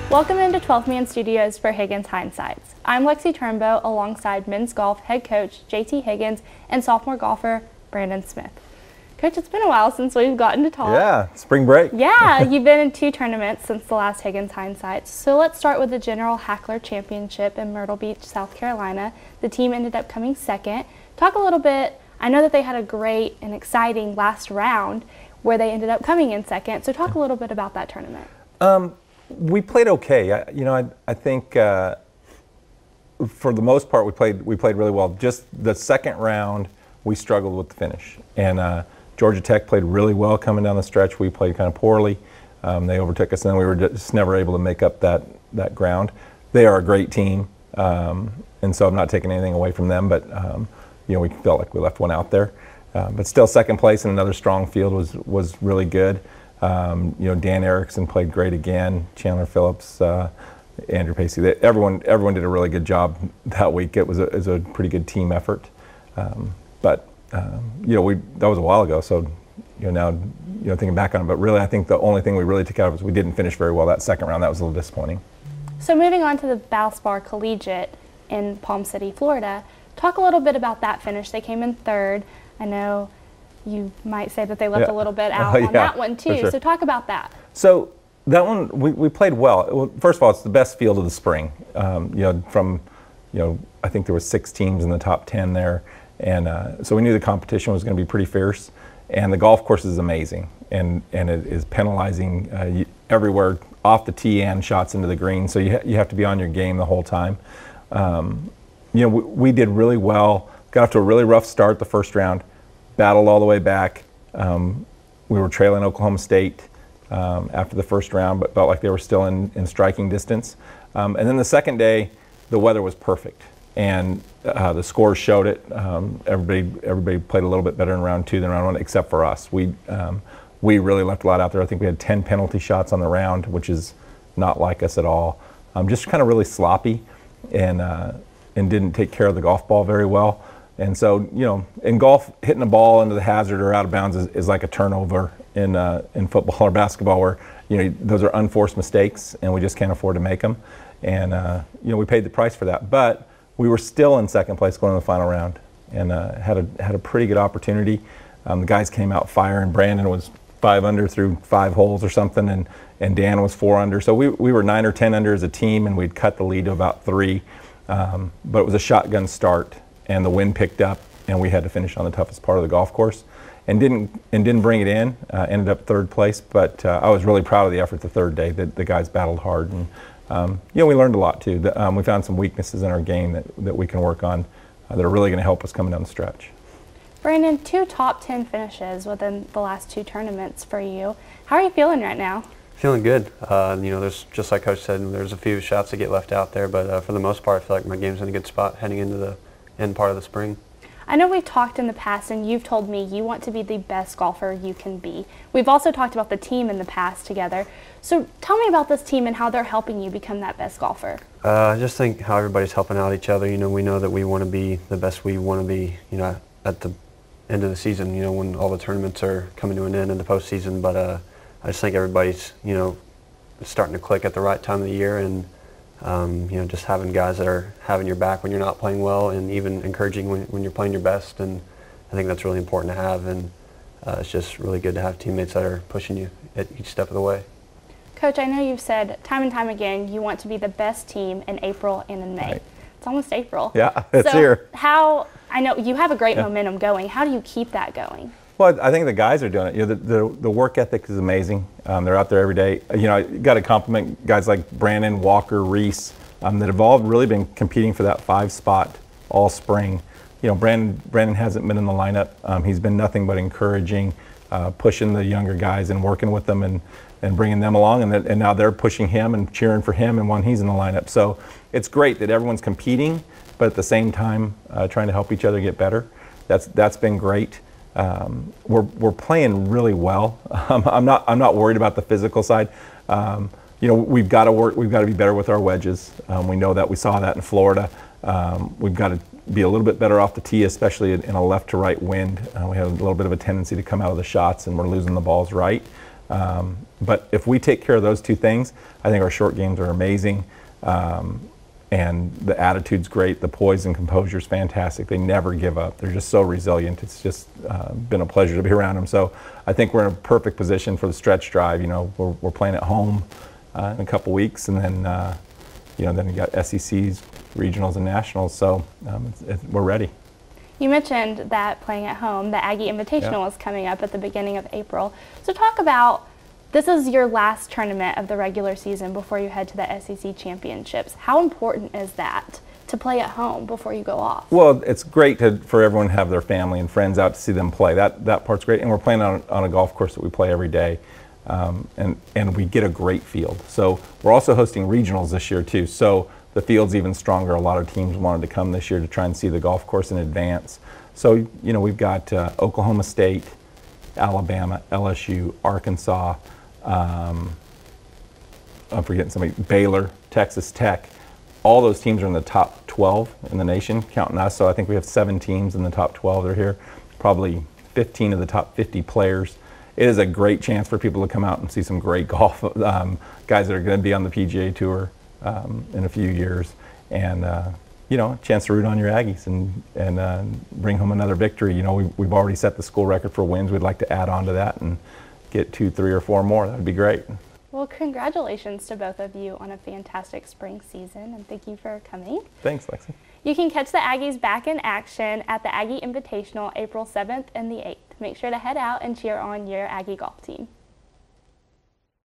Welcome into 12th Man Studios for Higgins Hindsights. I'm Lexi Turnbow alongside men's golf head coach JT Higgins and sophomore golfer Brandon Smith. Coach, it's been a while since we've gotten to talk. Yeah, spring break. Yeah, you've been in 2 tournaments since the last Higgins Hindsights. So let's start with the General Heckler Championship in Myrtle Beach, South Carolina. The team ended up coming second. Talk a little bit, I know that they had a great and exciting last round where they ended up coming in second. So talk a little bit about that tournament. We played okay. I think for the most part we played really well. Just the second round we struggled with the finish, and Georgia Tech played really well coming down the stretch. We played kind of poorly. They overtook us, and then we were just never able to make up that ground. They are a great team, and so I'm not taking anything away from them. But we felt like we left one out there. But still, second place in another strong field was really good. Dan Erickson played great again. Chandler Phillips, Andrew Pacey. Everyone did a really good job that week. It was a pretty good team effort. But that was a while ago. So now thinking back on it. But really, I think the only thing we really took out of it was we didn't finish very well that second round. That was a little disappointing. So moving on to the Valspar Collegiate in Palm City, Florida. Talk a little bit about that finish. They came in third. I know you might say that they left a little bit out on that one too. Sure. So talk about that. So that one we played well. First of all, it's the best field of the spring. I think there were 6 teams in the top 10 there, and so we knew the competition was going to be pretty fierce. And the golf course is amazing, and it is penalizing everywhere off the tee and shots into the green. So you have to be on your game the whole time. We did really well. Got off to a really rough start the first round. Battled all the way back. We were trailing Oklahoma State after the first round, but felt like they were still in striking distance. And then the second day, the weather was perfect, and the scores showed it. Everybody played a little bit better in round 2 than round 1, except for us. We really left a lot out there. I think we had 10 penalty shots on the round, which is not like us at all. Just kind of really sloppy, and didn't take care of the golf ball very well. And so, in golf, hitting a ball into the hazard or out of bounds is like a turnover in football or basketball, where those are unforced mistakes, and we just can't afford to make them. And we paid the price for that. But we were still in second place going to the final round, and had a pretty good opportunity. The guys came out firing. Brandon was 5 under through 5 holes or something, and Dan was 4 under. So we were 9 or 10 under as a team, and we'd cut the lead to about 3. But it was a shotgun start, and the wind picked up, and we had to finish on the toughest part of the golf course, and didn't bring it in. Ended up 3rd place, but I was really proud of the effort the 3rd day. The guys battled hard, and we learned a lot too. We found some weaknesses in our game that we can work on that are really going to help us coming down the stretch. Brandon, 2 top 10 finishes within the last 2 tournaments for you. How are you feeling right now? Feeling good. There's, just like Coach said, there's a few shots that get left out there, but for the most part, I feel like my game's in a good spot heading into the end part of the spring. I know we've talked in the past, and you've told me you want to be the best golfer you can be. We've also talked about the team in the past together. So tell me about this team and how they're helping you become that best golfer. I just think how everybody's helping out each other. We know that we want to be the best we want to be, at the end of the season, when all the tournaments are coming to an end in the postseason. But I just think everybody's, starting to click at the right time of the year, and just having guys that are having your back when you're not playing well, and even encouraging when you're playing your best. And I think that's really important to have, and it's just really good to have teammates that are pushing you at each step of the way. Coach, I know you've said time and time again you want to be the best team in April and in May. Right. It's almost April. Yeah, it's here. I know you have a great momentum going. How do you keep that going? Well, I think the guys are doing it. The work ethic is amazing. They're out there every day. I got to compliment guys like Brandon, Walker, Reese, that have all really been competing for that 5 spot all spring. Brandon hasn't been in the lineup. He's been nothing but encouraging, pushing the younger guys and working with them and bringing them along. And now they're pushing him and cheering for him, and when he's in the lineup. So it's great that everyone's competing, but at the same time trying to help each other get better. That's been great. We're playing really well. I'm not worried about the physical side. We've got to be better with our wedges. We know that. We saw that in Florida. We've got to be a little bit better off the tee, especially in a left to right wind. We have a little bit of a tendency to come out of the shots, and we're losing the balls right. But if we take care of those two things, I think our short games are amazing. And the attitude's great. The poise and composure is fantastic. They never give up. They're just so resilient. It's just been a pleasure to be around them. So I think we're in a perfect position for the stretch drive. You know, we're playing at home in a couple weeks, and then you know, then you got SECs, regionals, and nationals. So we're ready. You mentioned that playing at home, the Aggie Invitational is coming up at the beginning of April. So talk about, this is your last tournament of the regular season before you head to the SEC championships. How important is that to play at home before you go off? Well, it's great for everyone to have their family and friends out to see them play. That part's great. And we're playing on a golf course that we play every day. And we get a great field. So we're also hosting regionals this year too. So the field's even stronger. A lot of teams wanted to come this year to try and see the golf course in advance. So, you know, we've got Oklahoma State, Alabama, LSU, Arkansas, I'm forgetting somebody, Baylor, Texas Tech. All those teams are in the top 12 in the nation, counting us. So I think we have 7 teams in the top 12 that are here, probably 15 of the top 50 players. It is a great chance for people to come out and see some great golf, guys that are going to be on the PGA Tour in a few years. And, you know, a chance to root on your Aggies and bring home another victory. You know, we've already set the school record for wins. We'd like to add on to that and get 2, 3, or 4 more. That would be great. Well, congratulations to both of you on a fantastic spring season, and thank you for coming. Thanks, Lexi. You can catch the Aggies back in action at the Aggie Invitational April 7th and the 8th. Make sure to head out and cheer on your Aggie golf team.